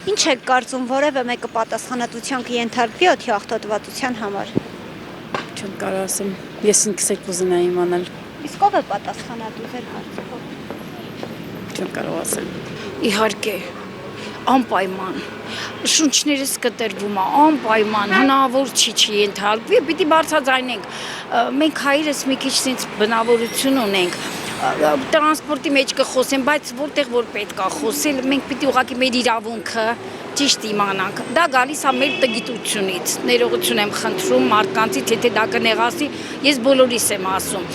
Ինչ եք կարծում, որևէ մեկը պատասխանատվության կենթարկվի օդի աղտոտվածության համար։ Չեմ կարող ասեմ, ես ինքս էլ կուզենայի իմանալ։ Իսկ ով է պատասխանատու ձեր կարծիքով։ Չեմ կարող ասել։ Իհարկե, անպայման։ Շունչներս կտրվում է, անպայման, հնարավոր չի ենթարկվի, պիտի բարձրաձայնենք։ Մենք հայերս մի քիչ sense բնավորություն ունենք։ Տրանսպորտի մեջ կխոսեմ, բայց որտեղ որ պետք է խոսել, մենք պիտի ուղղակի մեր իրավունքը ճիշտ իմանանք։ Դա գալիս է մեր տգիտությունից։ Ներողություն եմ խնդրում մարդկանցից, եթե դա կնեղացի, ես բոլորիս եմ ասում։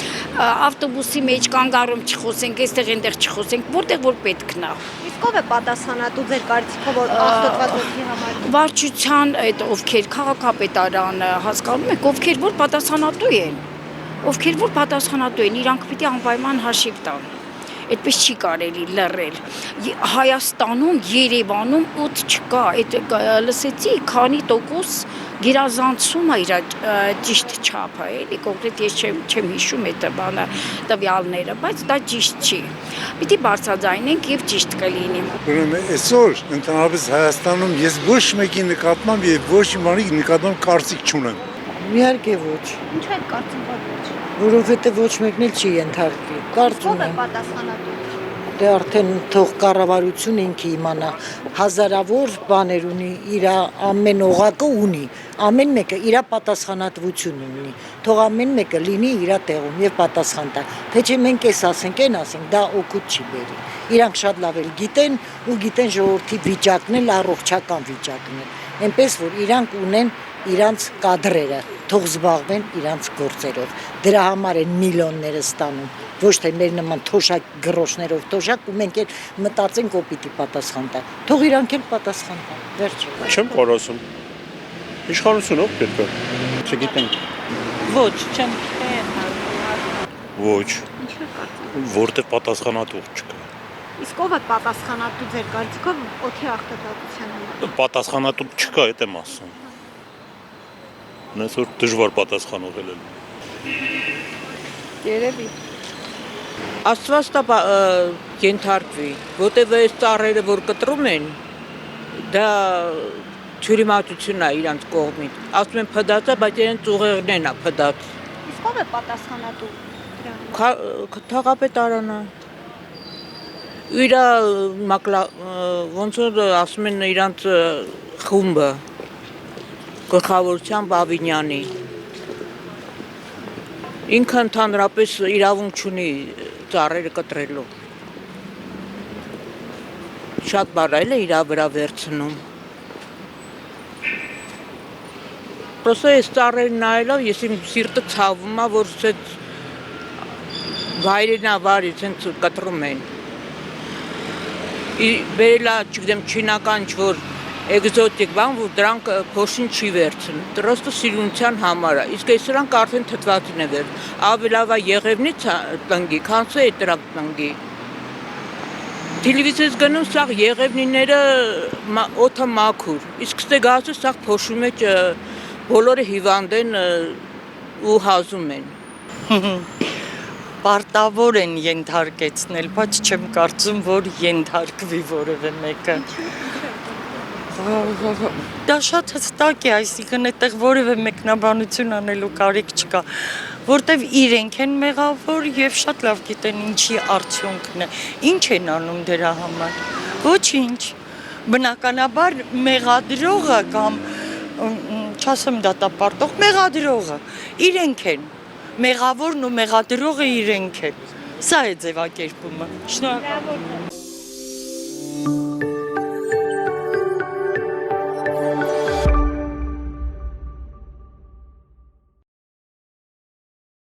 Ավտոբուսի մեջ կանգ առում չխոսենք, այստեղ այնտեղ չխոսենք, որտեղ որ պետքն է։ Իսկ ով է պատասխանատու ձեր կարծիքով որ աղտոտված օդի համար։ Վարչության այդ ովքեր քաղաքապետարանը հասկանում եք, ովքեր որ պատասխանատու են։ Ովքեր որ պատասխանատու են, իրանք պիտի անպայման հաշիվ տան։ Այդպես չի կարելի լռել։ Հայաստանում, Երևանում օդ չկա, այդ լսեցի, քանի տոկոս գերազանցում է իր ճիշտ չափը, էլի կոնկրետ ես չեմ հիշում այդ բանը տվյալները, բայց դա ճիշտ չի։ Պիտի բարձրաձայնենք եւ ճիշտ կլինի։ Ուրեմն այսօր ընդհանրապես Հայաստանում ես ոչ մեկի նկատմամբ եւ ոչ մի բանի նկատմամբ կարծիք չունեմ։ Իհարկե ոչ։ Ինչու եք կարծում որ ոչ։ Որովհետև ոչ մեկն էլ չի ենթարկվի։ Կարծում Ով է եմ։ պատասխանատու։ Դե արդեն թող կառավարությունը ինքը իմանա, հազարավոր բաներ ունի, իր ամեն օղակը ունի, ամեն մեկը իր պատասխանատվություն ունի, թող ամեն մեկը լինի իր տեղում եւ պատասխան տա, թե չէ մենք էս ասենք, այն ասենք, դա օգուտ չի բերի, իրանք շատ լավ էլ գիտեն ու գիտեն ժողովրդի վիճակն էլ առողջական վիճակն է, այնպես որ իրանք ունեն իրանց կադրերը, թող զբաղվեն իրանց գործերով, դրա համար են միլիոնները ստանում, ոչ թե մեր նման թոշակ գրոշներով թոշակ ու մենք էլ մտածենք ով պիտի պատասխան տա, թող իրանք էլ պատասխան տան, վերջը։ Չեմ կարող ասում։ Իշխանությունով պետք է։ Չգիտենք։ Ոչ, չեմ։ Ոչ, Ինչու եք կարծում։ որտեղ պատասխանատու չկա։ Իսկ ով է պատասխանատու ձեր կարծիքով օդի աղտոտվածության համար։ Պատասխանատու չկա, այդ եմ ասում։ Այսօր դժվար պատասխանողել է։ Երևի։ Աստված տա ենթարկվի, որտեղ այս ծառերը որ կտրում են, դա թյուրիմացությունն է իրանց կողմից։ Ասում են փդած է, բայց իրենց ուղեղներն է փդած։ Իսկ ով է պատասխանատու դրան։ Թաղապետարանը։ Իր ոնց որ ասում են իրանց խումբը գլխավորությամբ Ավինյանի։ Ինքը ընդհանրապես իրավունք չունի ծառերը կտրելու։ Շատ բարայել է իր վրա վերցնում։ Պրոստը այս ծառերը նայելով ես իմ սիրտը ցավում է, որ սենց վայրենավար սենց կտրում են։ Բերելա, չգիտեմ, չինական ինչ-որ էկզոտիկ բան, որ դրանք փոշին չի վերցնում, դրոստը սիրունության համար է, իսկ այս դրանք արդեն թթվածին է վերցնում, ավելավա եղևնից տնգի, քանց է դրանք տնգի։ Տելևիզիայից գնում սաղ եղևնիները օդը մաքուր, իսկ ստե գազը սաղ փոշու մեջ բոլորը հիվանդ են ու հազում են։ Պարտավոր են ենթարկեցնել, բայց չեմ կարծում, որ ենթարկվի որևէ մեկը։ Դա շատ հստակ է, այսինքն այդտեղ որևէ մեկնաբանություն անելու կարիք չկա, որտեվ իրենք են մեղավոր եւ շատ լավ գիտեն ինչի արդյունքն է, ինչ են անում դրա համար։ Ոչինչ։ Բնականաբար մեղադրողը կամ չասեմ դատապարտող, մեղադրողը իրենք են։ Մեղավորն ու մեղադրողը իրենք են։ Սա է ձևակերպումը։ Շնորհակալ եմ։